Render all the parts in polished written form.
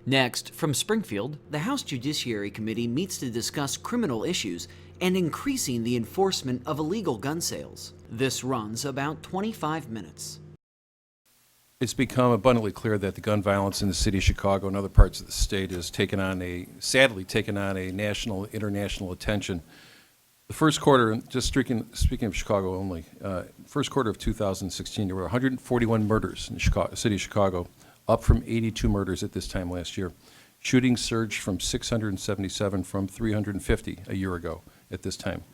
Next, from Springfield, the House Judiciary Committee meets to discuss criminal issues and increasing the enforcement of illegal gun sales. This runs about 25 minutes. It's become abundantly clear that the gun violence in the city of Chicago and other parts of the state has sadly taken on a national, international attention. The first quarter, just speaking of Chicago only, first quarter of 2016, there were 141 murders in the city of Chicago, up from 82 murders at this time last year. Shootings surged from 677 from 350 a year ago at this time.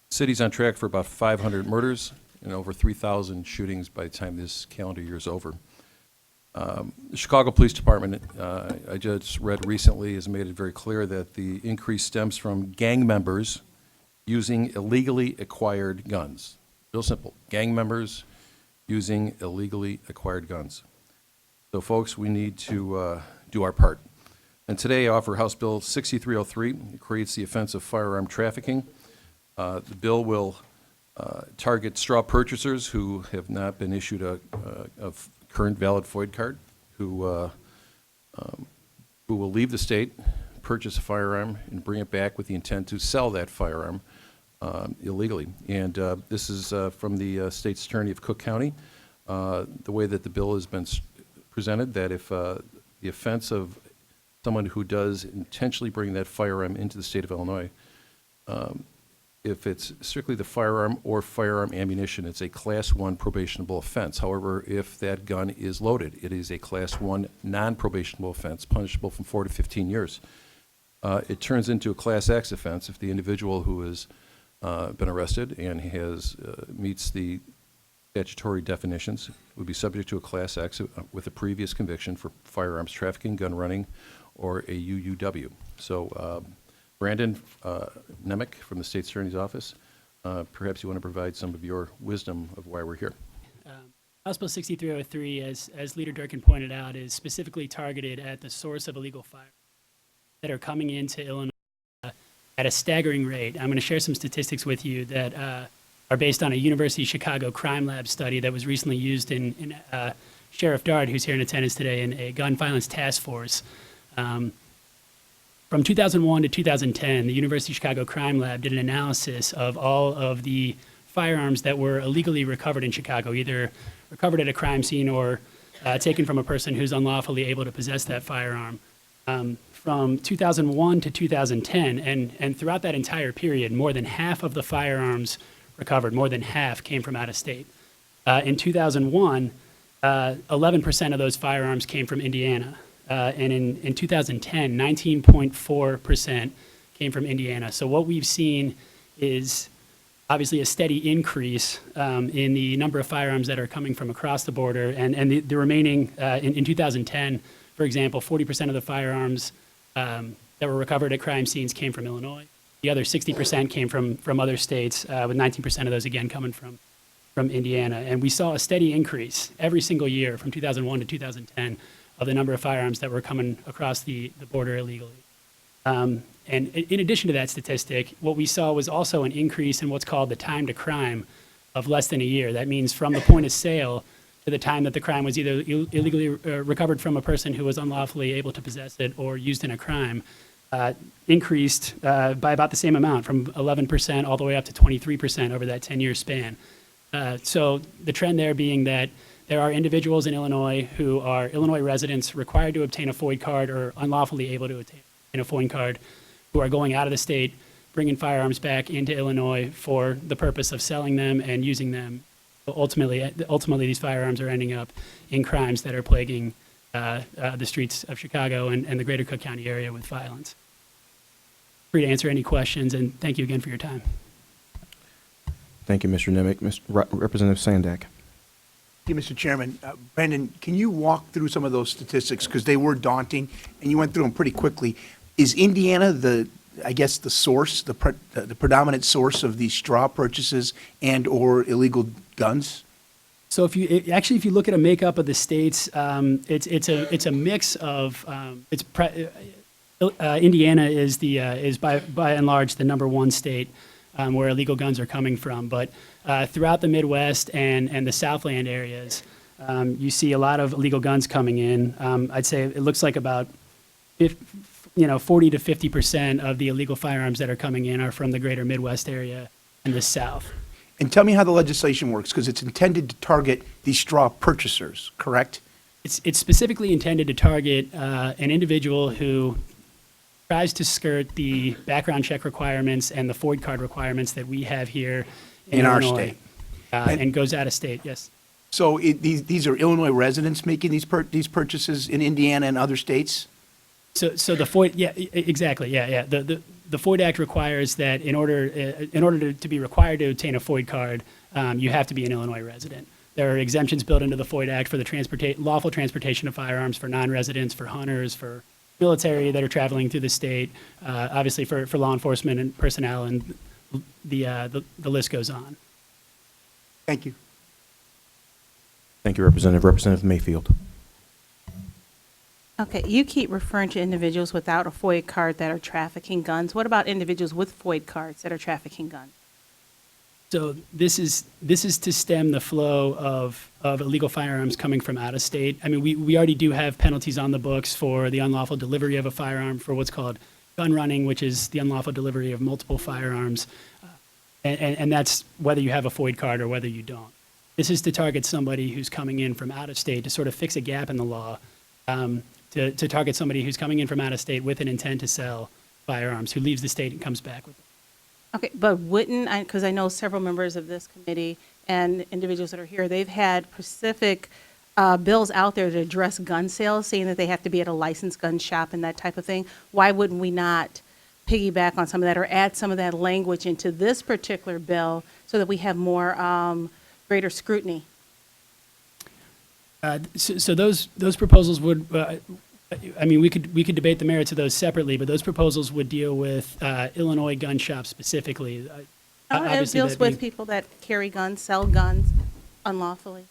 The city's on track for about 500 murders and over 3,000 shootings by the time this calendar year is over. The Chicago Police Department, I just read recently, has made it very clear that the increase stems from gang members using illegally acquired guns. Real simple, gang members using illegally acquired guns. So folks, we need to do our part. And today I offer House Bill 6303. It creates the offense of firearm trafficking. The bill will target straw purchasers who have not been issued a current valid FOID card, who will leave the state, purchase a firearm, and bring it back with the intent to sell that firearm illegally. And this is from the state's attorney of Cook County. The way that the bill has been presented, that if the offense of someone who does intentionally bring that firearm into the state of Illinois, if it's strictly the firearm or firearm ammunition, it's a Class 1 probationable offense. However, if that gun is loaded, it is a Class 1 non-probationable offense, punishable from 4 to 15 years. It turns into a Class X offense if the individual who has been arrested and has meets the statutory definitions would be subject to a Class X with a previous conviction for firearms trafficking, gun running, or a UUW. So Brandon Nemec from the State's Attorney's Office, perhaps you want to provide some of your wisdom of why we're here. House Bill 6303, as Leader Durkin pointed out, is specifically targeted at the source of illegal firearms that are coming into Illinois at a staggering rate. I'm going to share some statistics with you that are based on a University of Chicago crime lab study that was recently used in Sheriff Dart, who's here in attendance today, in a gun violence task force. From 2001 to 2010, the University of Chicago Crime Lab did an analysis of all of the firearms that were illegally recovered in Chicago, either recovered at a crime scene or taken from a person who's unlawfully able to possess that firearm. From 2001 to 2010, and throughout that entire period, more than half of the firearms recovered, more than half, came from out of state. In 2001, 11% of those firearms came from Indiana. And in 2010, 19.4% came from Indiana. So what we've seen is obviously a steady increase in the number of firearms that are coming from across the border. And the remaining, in 2010, for example, 40% of the firearms that were recovered at crime scenes came from Illinois. The other 60% came from other states, with 19% of those, again, coming from Indiana. And we saw a steady increase every single year from 2001 to 2010 of the number of firearms that were coming across the border illegally. And in addition to that statistic, what we saw was also an increase in what's called the time to crime of less than a year. That means from the point of sale to the time that the crime was either illegally recovered from a person who was unlawfully able to possess it or used in a crime, increased by about the same amount, from 11% all the way up to 23% over that 10-year span. So the trend there being that there are individuals in Illinois who are Illinois residents required to obtain a FOID card or unlawfully able to obtain a FOID card, who are going out of the state, bringing firearms back into Illinois for the purpose of selling them and using them. Ultimately, these firearms are ending up in crimes that are plaguing the streets of Chicago and the greater Cook County area with violence. Free to answer any questions, and thank you again for your time. Thank you, Mr. Nemec. Representative Sandak. Thank you, Mr. Chairman. Brandon, can you walk through some of those statistics, because they were daunting, and you went through them pretty quickly. Is Indiana the source, the predominant source of these straw purchases and or illegal guns? So if you look at a makeup of the states, it's a mix of Indiana is by and large the number one state where illegal guns are coming from, but throughout the Midwest and the Southland areas, you see a lot of illegal guns coming in. I'd say it looks like about if, 40 to 50% of the illegal firearms that are coming in are from the greater Midwest area and the South. And tell me how the legislation works, because it's intended to target these straw purchasers, correct? It's specifically intended to target an individual who tries to skirt the background check requirements and the FOID card requirements that we have here In our Illinois, state. and goes out of state, yes. So these are Illinois residents making these purchases in Indiana and other states? So the FOID, yeah, exactly, yeah. The FOID Act requires that in order to be required to obtain a FOID card, you have to be an Illinois resident. There are exemptions built into the FOID Act for the lawful transportation of firearms for non-residents, for hunters, for military that are traveling through the state, obviously for law enforcement and personnel, and the list goes on. Thank you. Thank you, Representative. Representative Mayfield. Okay, you keep referring to individuals without a FOID card that are trafficking guns. What about individuals with FOID cards that are trafficking guns? So this is to stem the flow of illegal firearms coming from out of state. I mean, we already do have penalties on the books for the unlawful delivery of a firearm, for what's called gun running, which is the unlawful delivery of multiple firearms. And that's whether you have a FOID card or whether you don't. This is to target somebody who's coming in from out of state, to sort of fix a gap in the law, to target somebody who's coming in from out of state with an intent to sell firearms, who leaves the state and comes back with them. Okay, but wouldn't, because I know several members of this committee and individuals that are here, they've had specific bills out there to address gun sales, saying that they have to be at a licensed gun shop and that type of thing. Why wouldn't we not piggyback on some of that or add some of that language into this particular bill so that we have more greater scrutiny? So those proposals would, I mean, we could debate the merits of those separately, but those proposals would deal with Illinois gun shops specifically. It Obviously deals that with being- people that carry guns, sell guns unlawfully.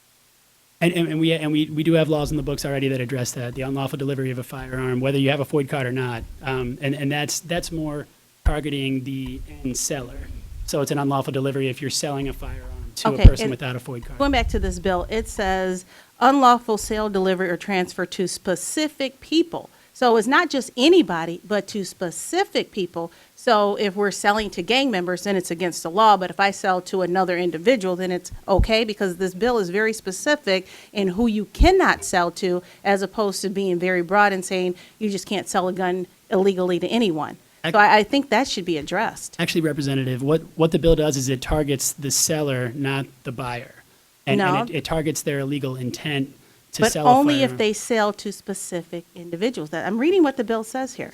And we do have laws in the books already that address that, the unlawful delivery of a firearm, whether you have a FOID card or not. And that's more targeting the end seller. So it's an unlawful delivery if you're selling a firearm to Okay, a person and without a FOID card. Going back to this bill, it says unlawful sale, delivery, or transfer to specific people. So it's not just anybody, but to specific people. So if we're selling to gang members, then it's against the law. But if I sell to another individual, then it's okay, because this bill is very specific in who you cannot sell to, as opposed to being very broad and saying you just can't sell a gun illegally to anyone. So I think that should be addressed. Actually, Representative, what the bill does is it targets the seller, not the buyer. And No. it targets their illegal intent to But sell a firearm. only if they sell to specific individuals. I'm reading what the bill says here.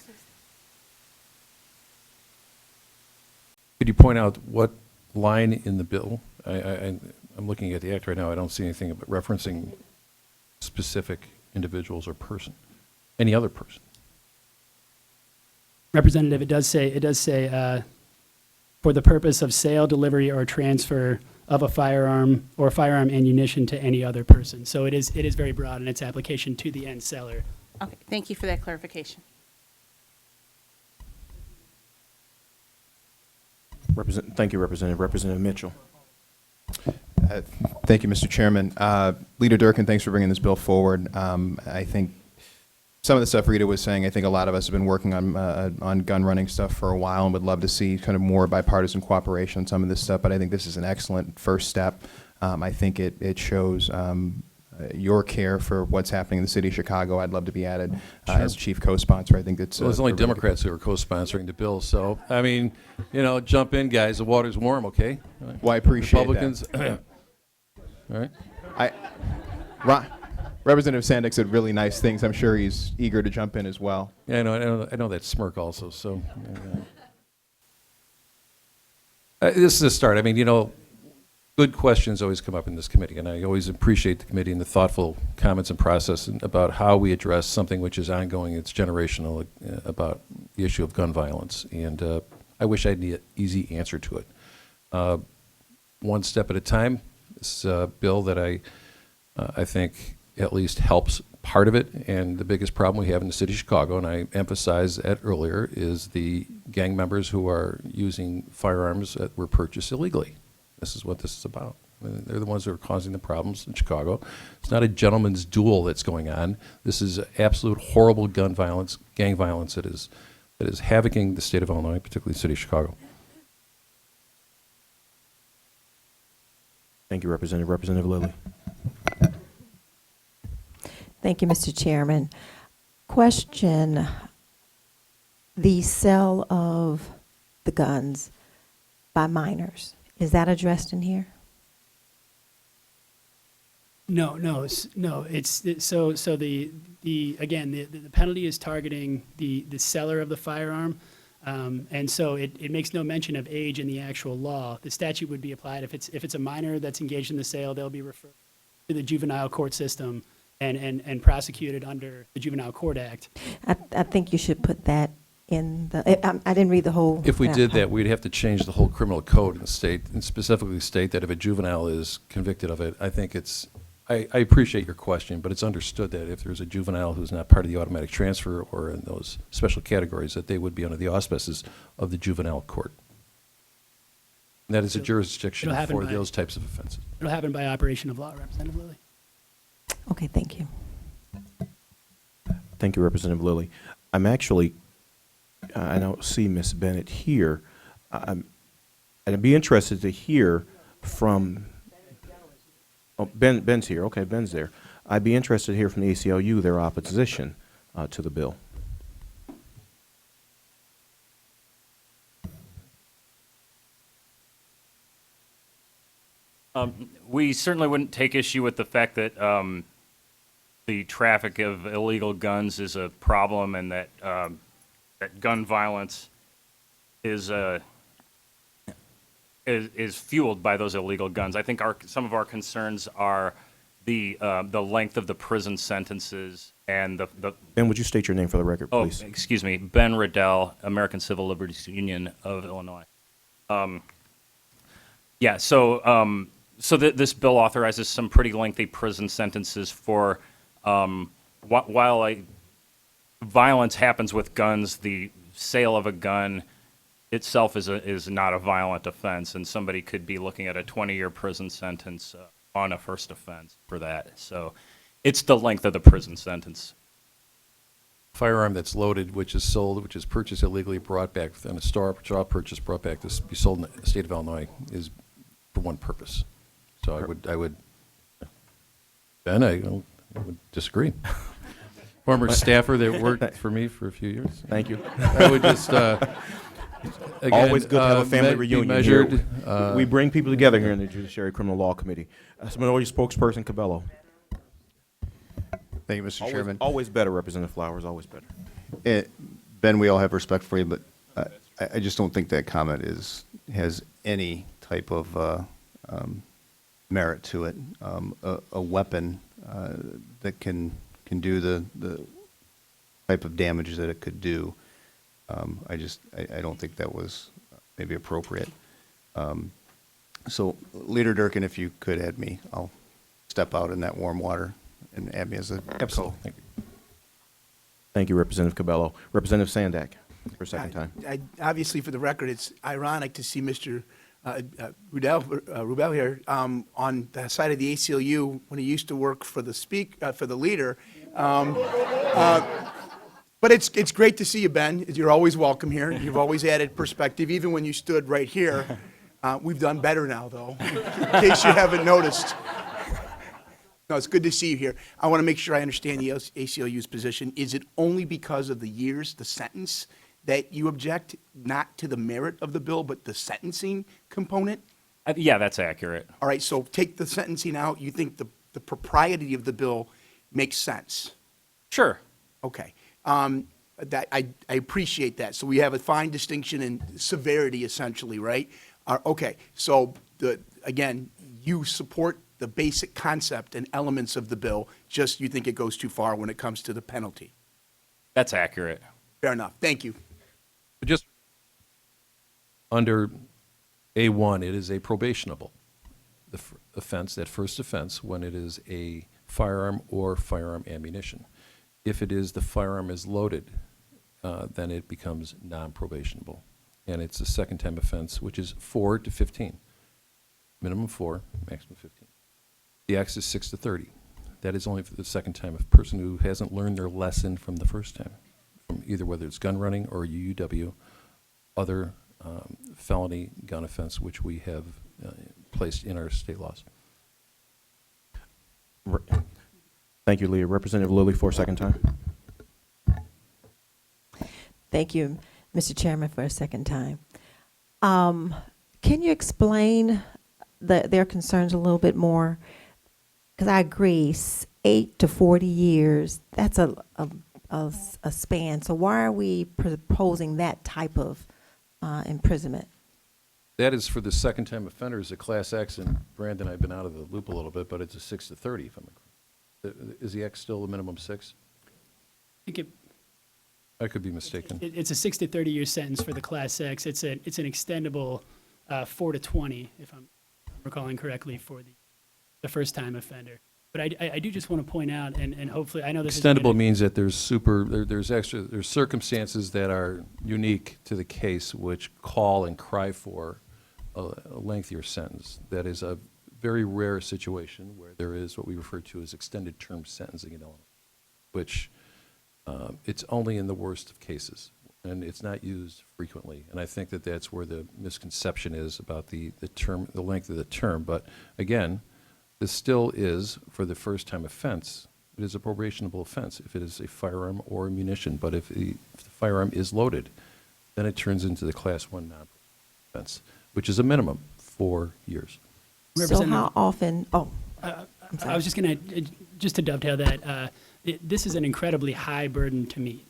Could you point out what line in the bill? I'm looking at the act right now. I don't see anything about referencing specific individuals or person, any other person. Representative, it does say for the purpose of sale, delivery, or transfer of a firearm or firearm ammunition to any other person. So it is very broad in its application to the end seller. Okay, thank you for that clarification. Thank you, Representative. Representative Mitchell. Thank you, Mr. Chairman. Leader Durkin, thanks for bringing this bill forward. I think some of the stuff Rita was saying, I think a lot of us have been working on gun running stuff for a while and would love to see kind of more bipartisan cooperation on some of this stuff, but I think this is an excellent first step. I think it shows your care for what's happening in the city of Chicago. I'd love to be added as chief co-sponsor. I think that's Well, it's only Democrats who are co-sponsoring the bill, so, I mean, jump in, guys. The water's warm, okay? Well, I appreciate Republicans, all right? Representative Sandick said really nice things. I'm sure he's eager to jump in as well. Yeah, I know that smirk also, so. This is a start. I mean, good questions always come up in this committee, and I always appreciate the committee and the thoughtful comments and process about how we address something which is ongoing, it's generational, about the issue of gun violence. And I wish I had an easy answer to it. One step at a time. This bill that I think at least helps part of it, and the biggest problem we have in the city of Chicago, and I emphasized that earlier, is the gang members who are using firearms that were purchased illegally. This is what this is about. They're the ones who are causing the problems in Chicago. It's not a gentleman's duel that's going on. This is absolute horrible gun violence, gang violence that is havocing the state of Illinois, particularly the city of Chicago. Thank you, Representative. Representative Lilly. Thank you, Mr. Chairman. Question, the sale of the guns by minors, is that addressed in here? No, so the penalty is targeting the seller of the firearm, and so it makes no mention of age in the actual law. The statute would be applied if it's a minor that's engaged in the sale, they'll be referred to the juvenile court system and prosecuted under the Juvenile Court Act. I think you should put that in the, I didn't read the whole. If we did that, we'd have to change the whole criminal code in the state and specifically state that if a juvenile is convicted of it, I think I appreciate your question, but it's understood that if there's a juvenile who's not part of the automatic transfer or in those special categories, that they would be under the auspices of the juvenile court. And that is a jurisdiction It'll happen for by- those types of offenses. It'll happen by operation of law, Representative Lilly. Okay, thank you. Thank you, Representative Lilly. I'm actually, I don't see Ms. Bennett here. I'd be interested to hear from, oh, Ben's here. Okay, Ben's there. I'd be interested to hear from the ACLU their opposition to the bill. We certainly wouldn't take issue with the fact that the traffic of illegal guns is a problem and that that gun violence is fueled by those illegal guns. I think some of our concerns are the length of the prison sentences and the Ben, would you state your name for the record, please? excuse me, Ben Riddell, American Civil Liberties Union of Illinois. This bill authorizes some pretty lengthy prison sentences for while violence happens with guns, the sale of a gun itself is not a violent offense, and somebody could be looking at a 20-year prison sentence on a first offense for that. So it's the length of the prison sentence. Firearm that's loaded, which is sold, which is purchased illegally, brought back within a straw purchase, brought back to be sold in the state of Illinois, is for one purpose. So I would, Ben, I would disagree. Former staffer that worked for me for a few years. Thank you. I would just, again, Always good to have a family be reunion measured, here. We bring people together here in the Judiciary Criminal Law Committee. Minority Spokesperson Cabello. Thank you, Mr. Chairman. Always better, Representative Flowers, always better. Ben, we all have respect for you, but I just don't think that comment has any type of merit to it. A weapon that can do the type of damage that it could do. I don't think that was maybe appropriate. So, Leader Durkin, if you could add me, I'll step out in that warm water and add me as a absolutely. Thank you. Thank you, Representative Cabello. Representative Sandak, for a second time. Obviously, for the record, it's ironic to see Mr. Rubel here on the side of the ACLU when he used to work for the leader. But it's great to see you, Ben. You're always welcome here. You've always added perspective, even when you stood right here. We've done better now, though, in case you haven't noticed. No, it's good to see you here. I want to make sure I understand the ACLU's position. Is it only because of the years, the sentence, that you object, not to the merit of the bill, but the sentencing component? Yeah, that's accurate. All right, so take the sentencing out. You think the propriety of the bill makes sense? Sure. Okay. That I appreciate that. So we have a fine distinction in severity, essentially, right? Okay. So again, you support the basic concept and elements of the bill. Just you think it goes too far when it comes to the penalty. That's accurate. Fair enough. Thank you. But just under A1, it is a probationable offense, that first offense, when it is a firearm or firearm ammunition. If it is the firearm is loaded, then it becomes non-probationable. And it's a second-time offense, which is 4 to 15. minimum 4, maximum 15. The X is 6 to 30. That is only for the second time. If a person who hasn't learned their lesson from the first time, from either whether it's gun running or UUW, other felony gun offense, which we have placed in our state laws. Thank you, Leah. Representative Lilly for a second time. Thank you, Mr. Chairman, for a second time. Can you explain their concerns a little bit more? Because I agree, 8 to 40 years, that's a span. So why are we proposing that type of imprisonment? That is for the second time offenders, a Class X, and Brandon, I've been out of the loop a little bit, but it's a 6 to 30, if I'm correct. Is the X still the minimum 6? I think I could be mistaken. it's a 6 to 30-year sentence for the Class X. It's an extendable 4 to 20, if I'm recalling correctly, for the first-time offender. But I do just want to point out, and hopefully, I know this is Extendable means that there's there's circumstances that are unique to the case which call and cry for a lengthier sentence. That is a very rare situation where there is what we refer to as extended term sentencing in Illinois, which it's only in the worst of cases, and it's not used frequently. And I think that that's where the misconception is about the length of the term. But again, this still is, for the first-time offense, it is a probationable offense if it is a firearm or a munition. But if the firearm is loaded, then it turns into the Class 1 non-offense, which is a minimum 4 years. So how often, I'm sorry. I was just going to, just to dovetail that, this is an incredibly high burden to meet.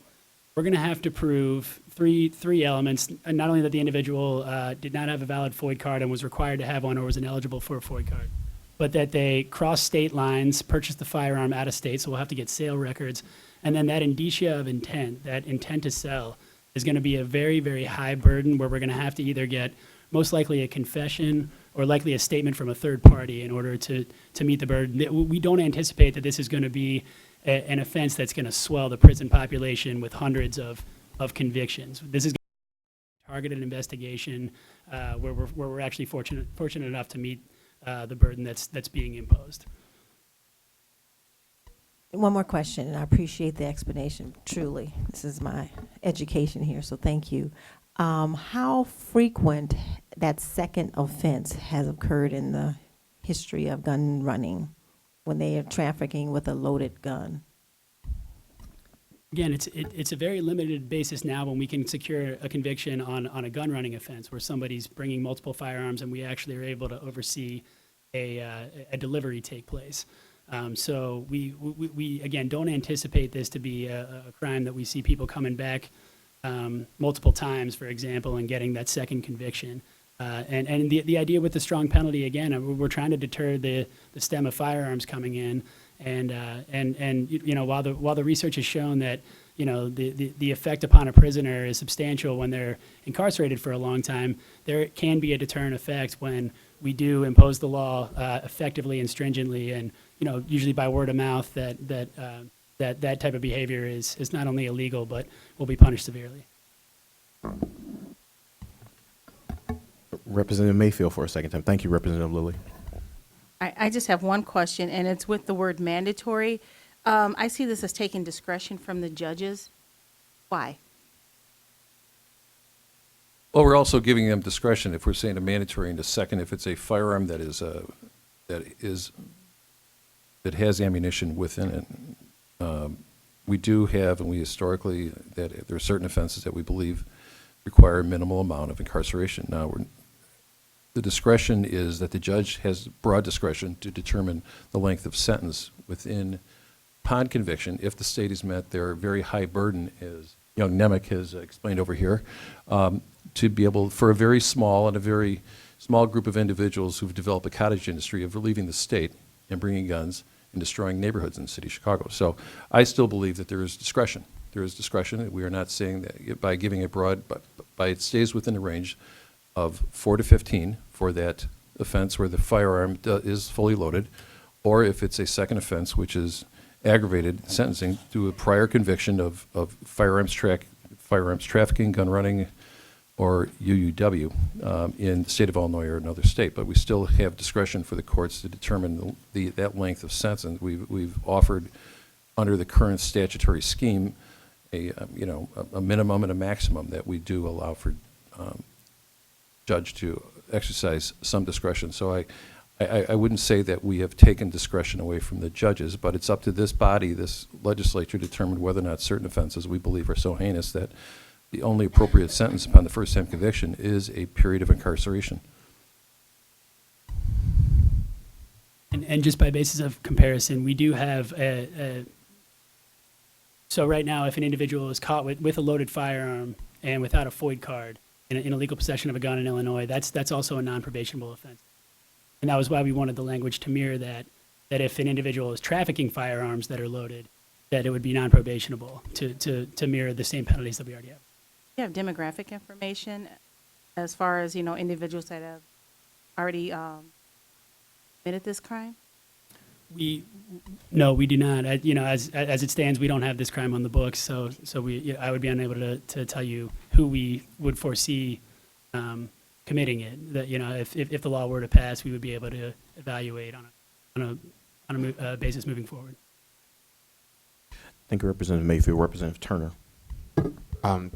We're going to have to prove three elements, not only that the individual did not have a valid FOID card and was required to have one or was ineligible for a FOID card, but that they crossed state lines, purchased the firearm out of state, so we'll have to get sale records, and then that indicia of intent, that intent to sell, is going to be a very, very high burden where we're going to have to either get most likely a confession or likely a statement from a third party in order to meet the burden. We don't anticipate that this is going to be an offense that's going to swell the prison population with hundreds of convictions. This is a targeted investigation where we're actually fortunate enough to meet the burden that's being imposed. One more question, and I appreciate the explanation, truly. This is my education here, so thank you. How frequent that second offense has occurred in the history of gun running when they are trafficking with a loaded gun? Again, it's a very limited basis now when we can secure a conviction on a gun running offense where somebody's bringing multiple firearms and we actually are able to oversee a delivery take place. So we again don't anticipate this to be a crime that we see people coming back multiple times, for example, and getting that second conviction. And the idea with the strong penalty, again, we're trying to deter the stem of firearms coming in. And you know, while the research has shown that, you know, the effect upon a prisoner is substantial when they're incarcerated for a long time, there can be a deterrent effect when we do impose the law effectively and stringently, and, you know, usually by word of mouth, that type of behavior is not only illegal but will be punished severely. Representative Mayfield for a second time. Thank you, Representative Lilly. I just have one question, and it's with the word mandatory. I see this as taking discretion from the judges. Why? Well, we're also giving them discretion if we're saying a mandatory, and a second if it's a firearm that has ammunition within it. We do have, and we historically, that there are certain offenses that we believe require a minimal amount of incarceration. Now, the discretion is that the judge has broad discretion to determine the length of sentence upon conviction if the state has met their very high burden, as young Nemec has explained over here, to be able, for a very small group of individuals who've developed a cottage industry of leaving the state and bringing guns and destroying neighborhoods in the city of Chicago. So I still believe that there is discretion. There is discretion. We are not saying that by giving a broad, but it stays within the range of 4 to 15 for that offense where the firearm is fully loaded, or if it's a second offense, which is aggravated sentencing to a prior conviction of firearms trafficking, gun running, or UUW in the state of Illinois or another state, but we still have discretion for the courts to determine that length of sentence. We've offered, under the current statutory scheme, a minimum and a maximum that we do allow for judge to exercise some discretion. So I wouldn't say that we have taken discretion away from the judges, but it's up to this body, this legislature, to determine whether or not certain offenses we believe are so heinous that the only appropriate sentence upon the first-time conviction is a period of incarceration. And just by basis of comparison, we do have so right now, if an individual is caught with a loaded firearm and without a FOID card in illegal possession of a gun in Illinois, that's also a non-probationable offense. And that was why we wanted the language to mirror that if an individual is trafficking firearms that are loaded, that it would be non-probationable to mirror the same penalties that we already have. You have demographic information as far as, individuals that have already committed this crime? No, we do not. As it stands, we don't have this crime on the books, so I would be unable to tell you who we would foresee committing it. That if the law were to pass, we would be able to evaluate on a basis moving forward. Thank you, Representative Mayfield. Representative Turner.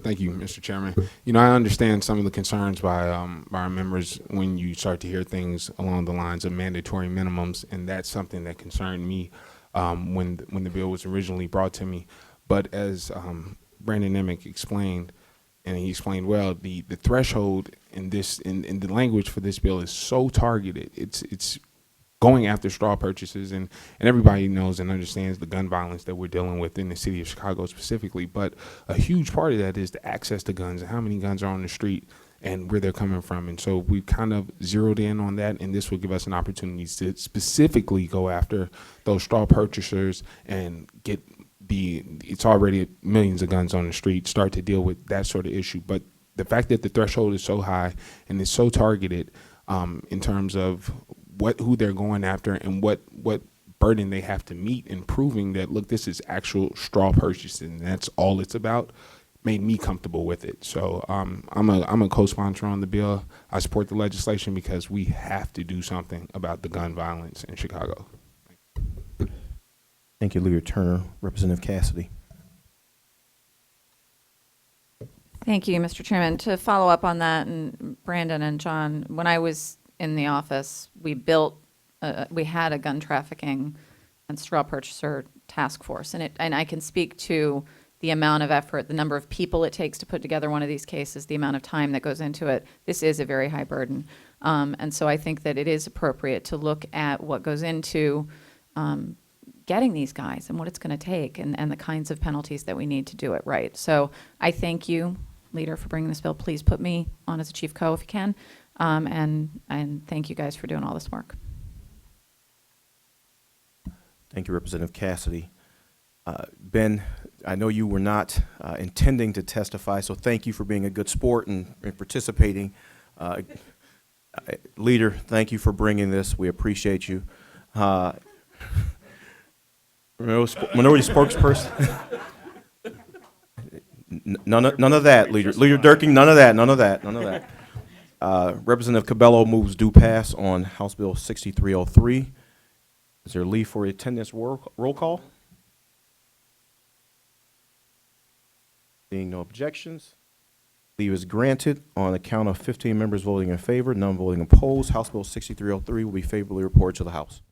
Thank you, Mr. Chairman. I understand some of the concerns by our members when you start to hear things along the lines of mandatory minimums, and that's something that concerned me when the bill was originally brought to me. But as Brandon Emick explained, and he explained well, the threshold in the language for this bill is so targeted. It's going after straw purchases, and everybody knows and understands the gun violence that we're dealing with in the city of Chicago specifically. But a huge part of that is the access to guns and how many guns are on the street and where they're coming from. And so we've kind of zeroed in on that, and this will give us an opportunity to specifically go after those straw purchasers and get it's already millions of guns on the street, start to deal with that sort of issue. But the fact that the threshold is so high and it's so targeted in terms of who they're going after and what burden they have to meet in proving that, look, this is actual straw purchasing, and that's all it's about, made me comfortable with it. So I'm a co-sponsor on the bill. I support the legislation because we have to do something about the gun violence in Chicago. Thank you, Leader Turner. Representative Cassidy. Thank you, Mr. Chairman. To follow up on that, and Brandon and John, when I was in the office, we had a gun trafficking and straw purchaser task force, and I can speak to the amount of effort, the number of people it takes to put together one of these cases, the amount of time that goes into it. This is a very high burden, and so I think that it is appropriate to look at what goes into getting these guys and what it's going to take, and the kinds of penalties that we need to do it right. So I thank you, Leader, for bringing this bill. Please put me on as a chief co if you can. And thank you guys for doing all this work. Thank you, Representative Cassidy. Ben, I know you were not intending to testify, so thank you for being a good sport and participating. Leader, thank you for bringing this. We appreciate you. Minority spokesperson. None of that, Leader Durkin. None of that. Representative Cabello moves due pass on House Bill 6303. Is there leave for attendance roll call? Seeing no objections, leave is granted on account of 15 members voting in favor, none voting opposed. House Bill 6303 will be favorably reported to the House.